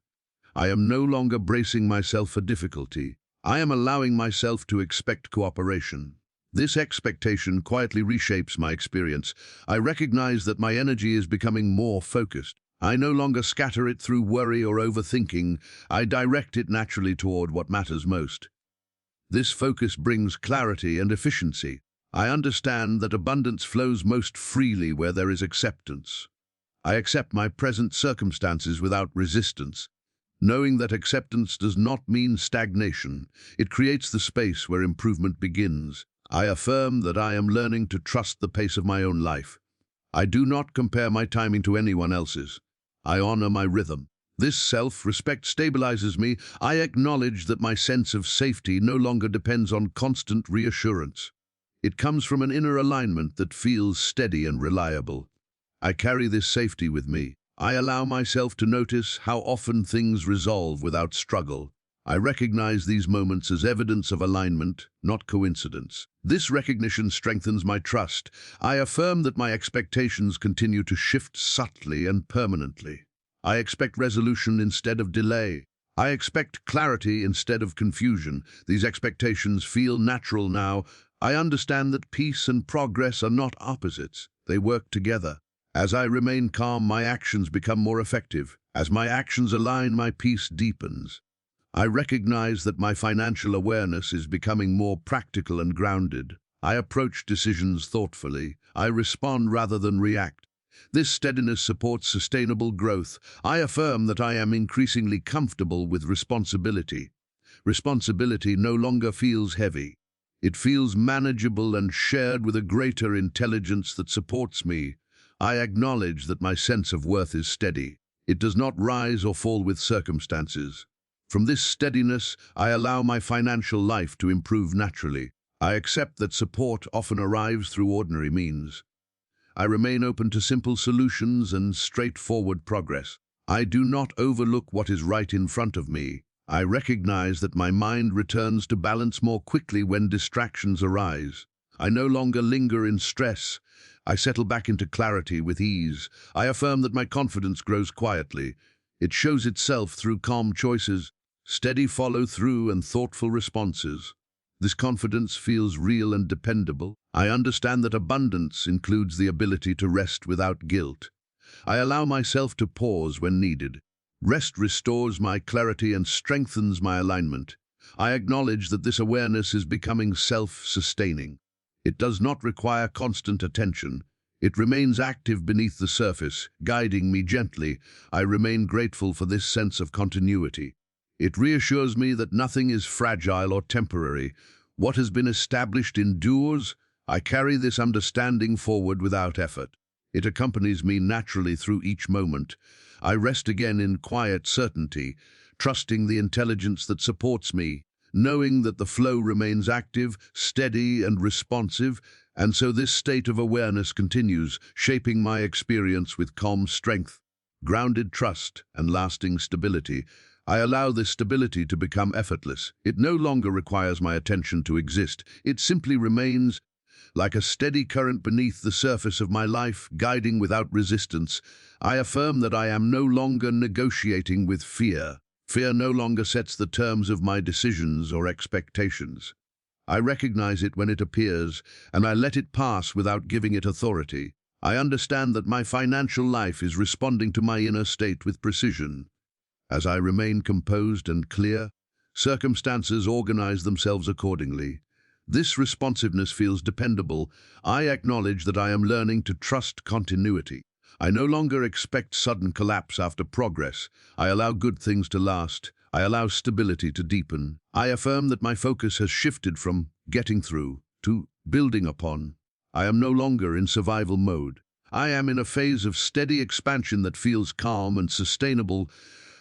I am no longer bracing myself for difficulty. I am allowing myself to expect cooperation. This expectation quietly reshapes my experience. I recognize that my energy is becoming more focused. I no longer scatter it through worry or overthinking. I direct it naturally toward what matters most. This focus brings clarity and efficiency. I understand that abundance flows most freely where there is acceptance. I accept my present circumstances without resistance. Knowing that acceptance does not mean stagnation, it creates the space where improvement begins. I affirm that I am learning to trust the pace of my own life. I do not compare my timing to anyone else's. I honor my rhythm. This self-respect stabilizes me. I acknowledge that my sense of safety no longer depends on constant reassurance. It comes from an inner alignment that feels steady and reliable. I carry this safety with me. I allow myself to notice how often things resolve without struggle. I recognize these moments as evidence of alignment, not coincidence. This recognition strengthens my trust. I affirm that my expectations continue to shift subtly and permanently. I expect resolution instead of delay. I expect clarity instead of confusion. These expectations feel natural now. I understand that peace and progress are not opposites. They work together. As I remain calm, my actions become more effective. As my actions align, my peace deepens. I recognize that my financial awareness is becoming more practical and grounded. I approach decisions thoughtfully. I respond rather than react. This steadiness supports sustainable growth. I affirm that I am increasingly comfortable with responsibility. Responsibility no longer feels heavy. It feels manageable and shared with a greater intelligence that supports me. I acknowledge that my sense of worth is steady. It does not rise or fall with circumstances. From this steadiness, I allow my financial life to improve naturally. I accept that support often arrives through ordinary means. I remain open to simple solutions and straightforward progress. I do not overlook what is right in front of me. I recognize that my mind returns to balance more quickly when distractions arise. I no longer linger in stress. I settle back into clarity with ease. I affirm that my confidence grows quietly. It shows itself through calm choices, steady follow-through, and thoughtful responses. This confidence feels real and dependable. I understand that abundance includes the ability to rest without guilt. I allow myself to pause when needed. Rest restores my clarity and strengthens my alignment. I acknowledge that this awareness is becoming self-sustaining. It does not require constant attention. It remains active beneath the surface, guiding me gently. I remain grateful for this sense of continuity. It reassures me that nothing is fragile or temporary. What has been established endures. I carry this understanding forward without effort. It accompanies me naturally through each moment. I rest again in quiet certainty, trusting the intelligence that supports me, knowing that the flow remains active, steady, and responsive, and so this state of awareness continues, shaping my experience with calm strength, grounded trust, and lasting stability. I allow this stability to become effortless. It no longer requires my attention to exist. It simply remains like a steady current beneath the surface of my life, guiding without resistance. I affirm that I am no longer negotiating with fear. Fear no longer sets the terms of my decisions or expectations. I recognize it when it appears, and I let it pass without giving it authority. I understand that my financial life is responding to my inner state with precision. As I remain composed and clear, circumstances organize themselves accordingly. This responsiveness feels dependable. I acknowledge that I am learning to trust continuity. I no longer expect sudden collapse after progress. I allow good things to last. I allow stability to deepen. I affirm that my focus has shifted from getting through to building upon. I am no longer in survival mode. I am in a phase of steady expansion that feels calm and sustainable.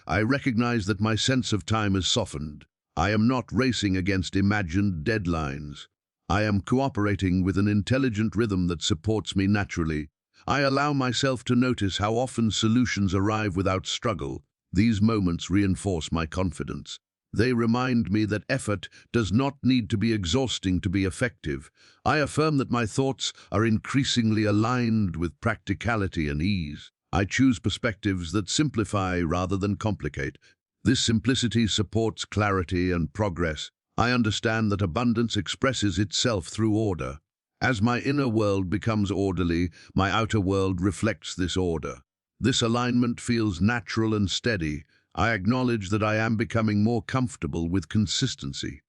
I recognize that my sense of time has softened. I am not racing against imagined deadlines. I am cooperating with an intelligent rhythm that supports me naturally. I allow myself to notice how often solutions arrive without struggle. These moments reinforce my confidence. They remind me that effort does not need to be exhausting to be effective. I affirm that my thoughts are increasingly aligned with practicality and ease. I choose perspectives that simplify rather than complicate. This simplicity supports clarity and progress. I understand that abundance expresses itself through order. As my inner world becomes orderly, my outer world reflects this order. This alignment feels natural and steady. I acknowledge that I am becoming more comfortable with consistency.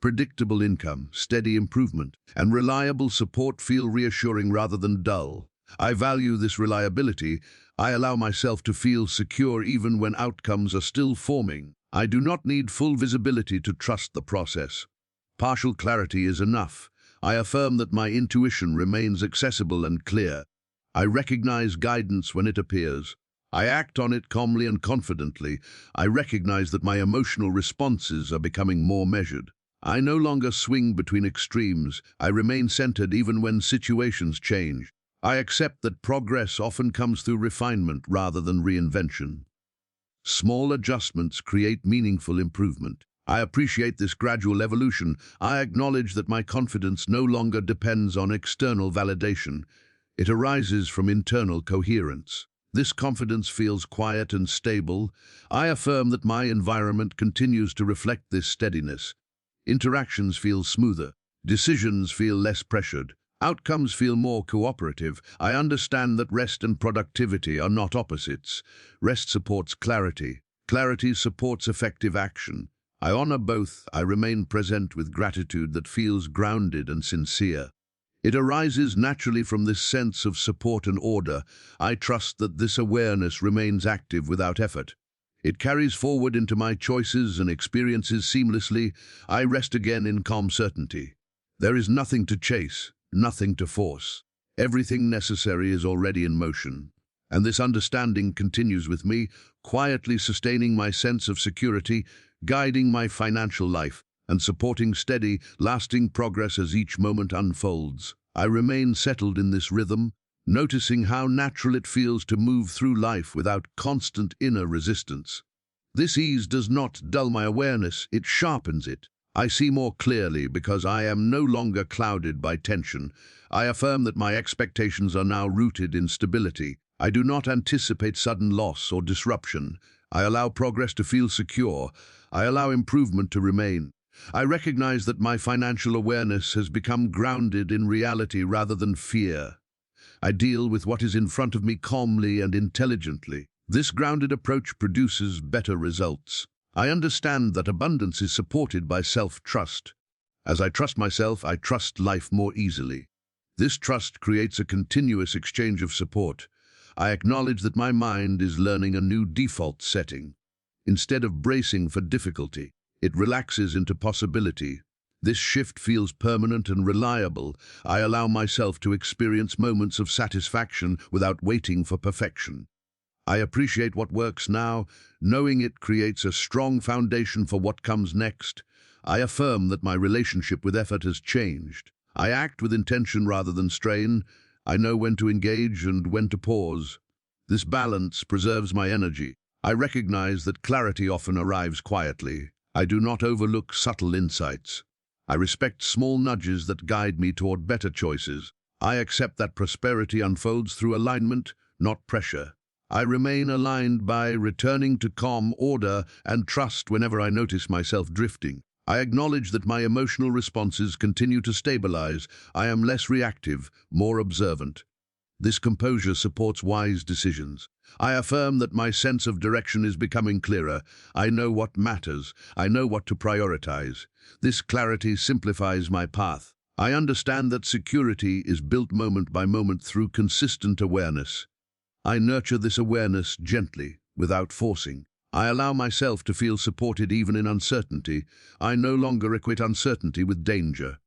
Predictable income, steady improvement, and reliable support feel reassuring rather than dull. I value this reliability. I allow myself to feel secure even when outcomes are still forming. I do not need full visibility to trust the process. Partial clarity is enough. I affirm that my intuition remains accessible and clear. I recognize guidance when it appears. I act on it calmly and confidently. I recognize that my emotional responses are becoming more measured. I no longer swing between extremes. I remain centered even when situations change. I accept that progress often comes through refinement rather than reinvention. Small adjustments create meaningful improvement. I appreciate this gradual evolution. I acknowledge that my confidence no longer depends on external validation. It arises from internal coherence. This confidence feels quiet and stable. I affirm that my environment continues to reflect this steadiness. Interactions feel smoother. Decisions feel less pressured. Outcomes feel more cooperative. I understand that rest and productivity are not opposites. Rest supports clarity. Clarity supports effective action. I honor both. I remain present with gratitude that feels grounded and sincere. It arises naturally from this sense of support and order. I trust that this awareness remains active without effort. It carries forward into my choices and experiences seamlessly. I rest again in calm certainty. There is nothing to chase, nothing to force. Everything necessary is already in motion. And this understanding continues with me, quietly sustaining my sense of security, guiding my financial life, and supporting steady, lasting progress as each moment unfolds. I remain settled in this rhythm, noticing how natural it feels to move through life without constant inner resistance. This ease does not dull my awareness, it sharpens it. I see more clearly because I am no longer clouded by tension. I affirm that my expectations are now rooted in stability. I do not anticipate sudden loss or disruption. I allow progress to feel secure. I allow improvement to remain. I recognize that my financial awareness has become grounded in reality rather than fear. I deal with what is in front of me calmly and intelligently. This grounded approach produces better results. I understand that abundance is supported by self-trust. As I trust myself, I trust life more easily. This trust creates a continuous exchange of support. I acknowledge that my mind is learning a new default setting. Instead of bracing for difficulty, it relaxes into possibility. This shift feels permanent and reliable. I allow myself to experience moments of satisfaction without waiting for perfection. I appreciate what works now, knowing it creates a strong foundation for what comes next. I affirm that my relationship with effort has changed. I act with intention rather than strain. I know when to engage and when to pause. This balance preserves my energy. I recognize that clarity often arrives quietly. I do not overlook subtle insights. I respect small nudges that guide me toward better choices. I accept that prosperity unfolds through alignment, not pressure. I remain aligned by returning to calm, order, and trust whenever I notice myself drifting. I acknowledge that my emotional responses continue to stabilize. I am less reactive, more observant. This composure supports wise decisions. I affirm that my sense of direction is becoming clearer. I know what matters. I know what to prioritize. This clarity simplifies my path. I understand that security is built moment by moment through consistent awareness. I nurture this awareness gently, without forcing. I allow myself to feel supported even in uncertainty. I no longer equate uncertainty with danger.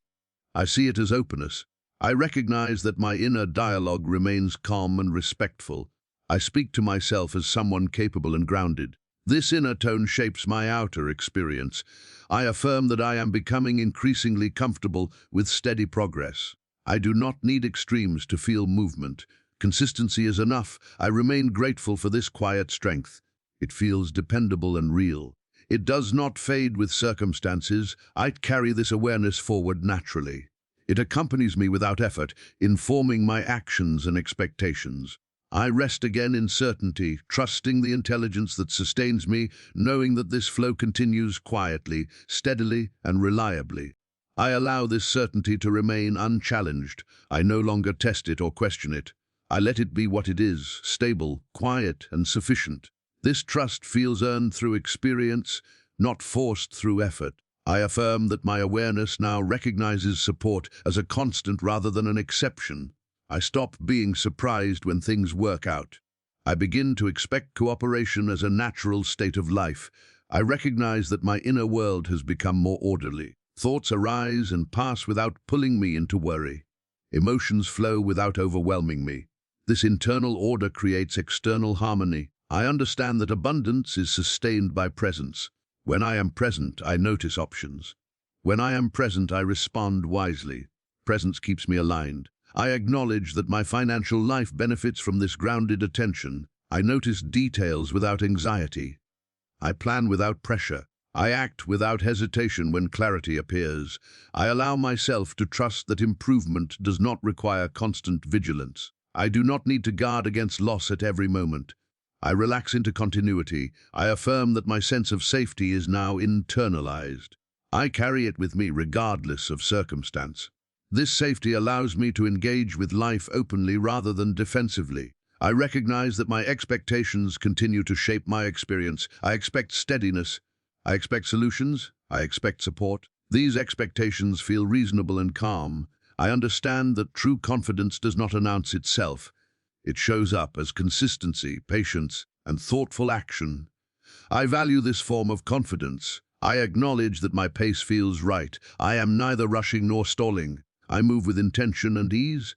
I see it as openness. I recognize that my inner dialogue remains calm and respectful. I speak to myself as someone capable and grounded. This inner tone shapes my outer experience. I affirm that I am becoming increasingly comfortable with steady progress. I do not need extremes to feel movement. Consistency is enough. I remain grateful for this quiet strength. It feels dependable and real. It does not fade with circumstances. I carry this awareness forward naturally. It accompanies me without effort, informing my actions and expectations. I rest again in certainty, trusting the intelligence that sustains me, knowing that this flow continues quietly, steadily, and reliably. I allow this certainty to remain unchallenged. I no longer test it or question it. I let it be what it is, stable, quiet, and sufficient. This trust feels earned through experience, not forced through effort. I affirm that my awareness now recognizes support as a constant rather than an exception. I stop being surprised when things work out. I begin to expect cooperation as a natural state of life. I recognize that my inner world has become more orderly. Thoughts arise and pass without pulling me into worry. Emotions flow without overwhelming me. This internal order creates external harmony. I understand that abundance is sustained by presence. When I am present, I notice options. When I am present, I respond wisely. Presence keeps me aligned. I acknowledge that my financial life benefits from this grounded attention. I notice details without anxiety. I plan without pressure. I act without hesitation when clarity appears. I allow myself to trust that improvement does not require constant vigilance. I do not need to guard against loss at every moment. I relax into continuity. I affirm that my sense of safety is now internalized. I carry it with me regardless of circumstance. This safety allows me to engage with life openly rather than defensively. I recognize that my expectations continue to shape my experience. I expect steadiness. I expect solutions. I expect support. These expectations feel reasonable and calm. I understand that true confidence does not announce itself. It shows up as consistency, patience, and thoughtful action. I value this form of confidence. I acknowledge that my pace feels right. I am neither rushing nor stalling. I move with intention and ease.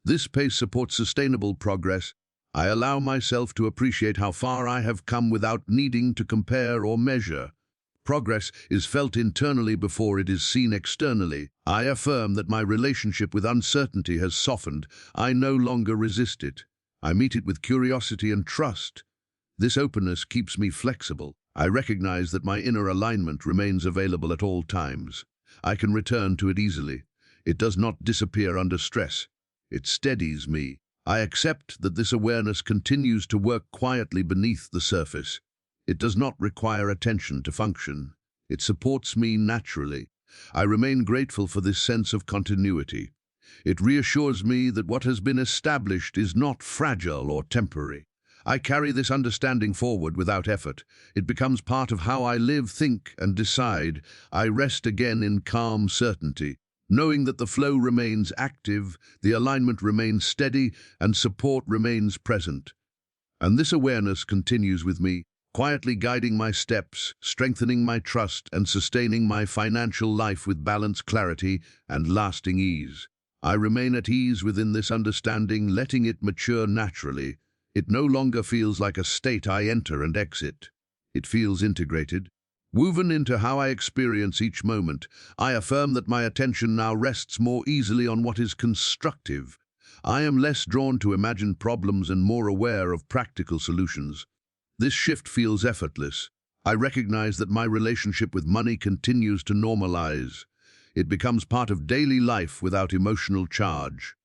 This pace supports sustainable progress. I allow myself to appreciate how far I have come without needing to compare or measure. Progress is felt internally before it is seen externally. I affirm that my relationship with uncertainty has softened. I no longer resist it. I meet it with curiosity and trust. This openness keeps me flexible. I recognize that my inner alignment remains available at all times. I can return to it easily. It does not disappear under stress. It steadies me. I accept that this awareness continues to work quietly beneath the surface. It does not require attention to function. It supports me naturally. I remain grateful for this sense of continuity. It reassures me that what has been established is not fragile or temporary. I carry this understanding forward without effort. It becomes part of how I live, think, and decide. I rest again in calm certainty, knowing that the flow remains active, the alignment remains steady, and support remains present. And this awareness continues with me, quietly guiding my steps, strengthening my trust, and sustaining my financial life with balance, clarity, and lasting ease. I remain at ease within this understanding, letting it mature naturally. It no longer feels like a state I enter and exit. It feels integrated, woven into how I experience each moment. I affirm that my attention now rests more easily on what is constructive. I am less drawn to imagined problems and more aware of practical solutions. This shift feels effortless. I recognize that my relationship with money continues to normalize. It becomes part of daily life without emotional charge.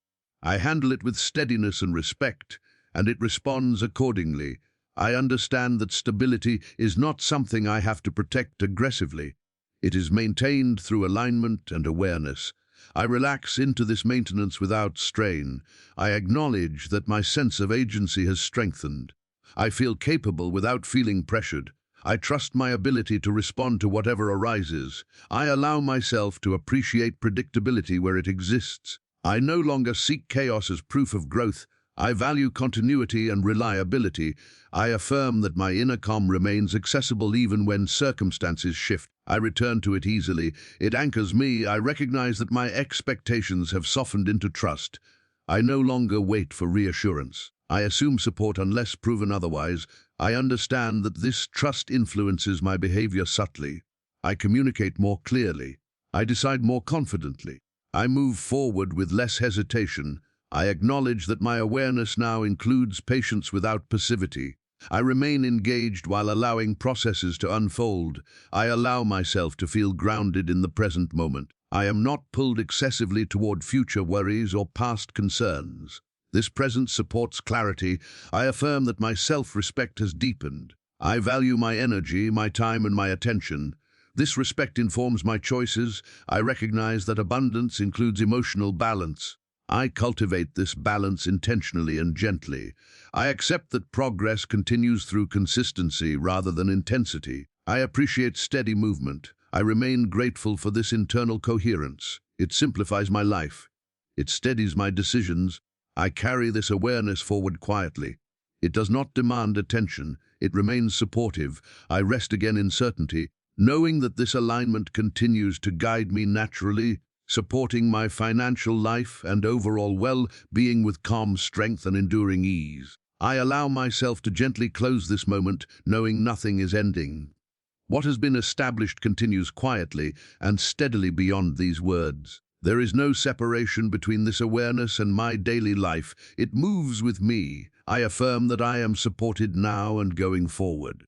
I handle it with steadiness and respect, and it responds accordingly. I understand that stability is not something I have to protect aggressively. It is maintained through alignment and awareness. I relax into this maintenance without strain. I acknowledge that my sense of agency has strengthened. I feel capable without feeling pressured. I trust my ability to respond to whatever arises. I allow myself to appreciate predictability where it exists. I no longer seek chaos as proof of growth. I value continuity and reliability. I affirm that my inner calm remains accessible even when circumstances shift. I return to it easily. It anchors me. I recognize that my expectations have softened into trust. I no longer wait for reassurance. I assume support unless proven otherwise. I understand that this trust influences my behavior subtly. I communicate more clearly. I decide more confidently. I move forward with less hesitation. I acknowledge that my awareness now includes patience without passivity. I remain engaged while allowing processes to unfold. I allow myself to feel grounded in the present moment. I am not pulled excessively toward future worries or past concerns. This presence supports clarity. I affirm that my self-respect has deepened. I value my energy, my time, and my attention. This respect informs my choices. I recognize that abundance includes emotional balance. I cultivate this balance intentionally and gently. I accept that progress continues through consistency rather than intensity. I appreciate steady movement. I remain grateful for this internal coherence. It simplifies my life. It steadies my decisions. I carry this awareness forward quietly. It does not demand attention. It remains supportive. I rest again in certainty, knowing that this alignment continues to guide me naturally, supporting my financial life and overall well-being with calm strength and enduring ease. I allow myself to gently close this moment, knowing nothing is ending. What has been established continues quietly and steadily beyond these words. There is no separation between this awareness and my daily life. It moves with me. I affirm that I am supported now and going forward.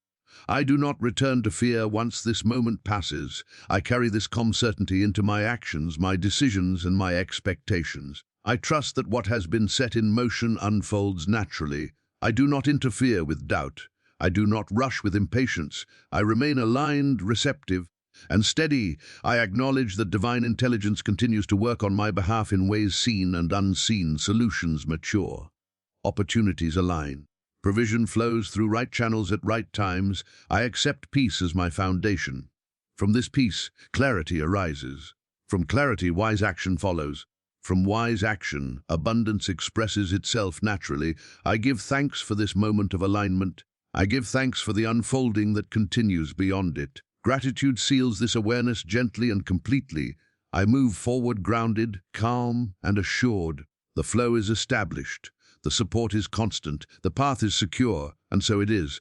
I do not return to fear once this moment passes. I carry this calm certainty into my actions, my decisions, and my expectations. I trust that what has been set in motion unfolds naturally. I do not interfere with doubt. I do not rush with impatience. I remain aligned, receptive, and steady. I acknowledge that divine intelligence continues to work on my behalf in ways seen and unseen. Solutions mature. Opportunities align. Provision flows through right channels at right times. I accept peace as my foundation. From this peace, clarity arises. From clarity, wise action follows. From wise action, abundance expresses itself naturally. I give thanks for this moment of alignment. I give thanks for the unfolding that continues beyond it. Gratitude seals this awareness gently and completely. I move forward grounded, calm, and assured. The flow is established. The support is constant. The path is secure, and so it is.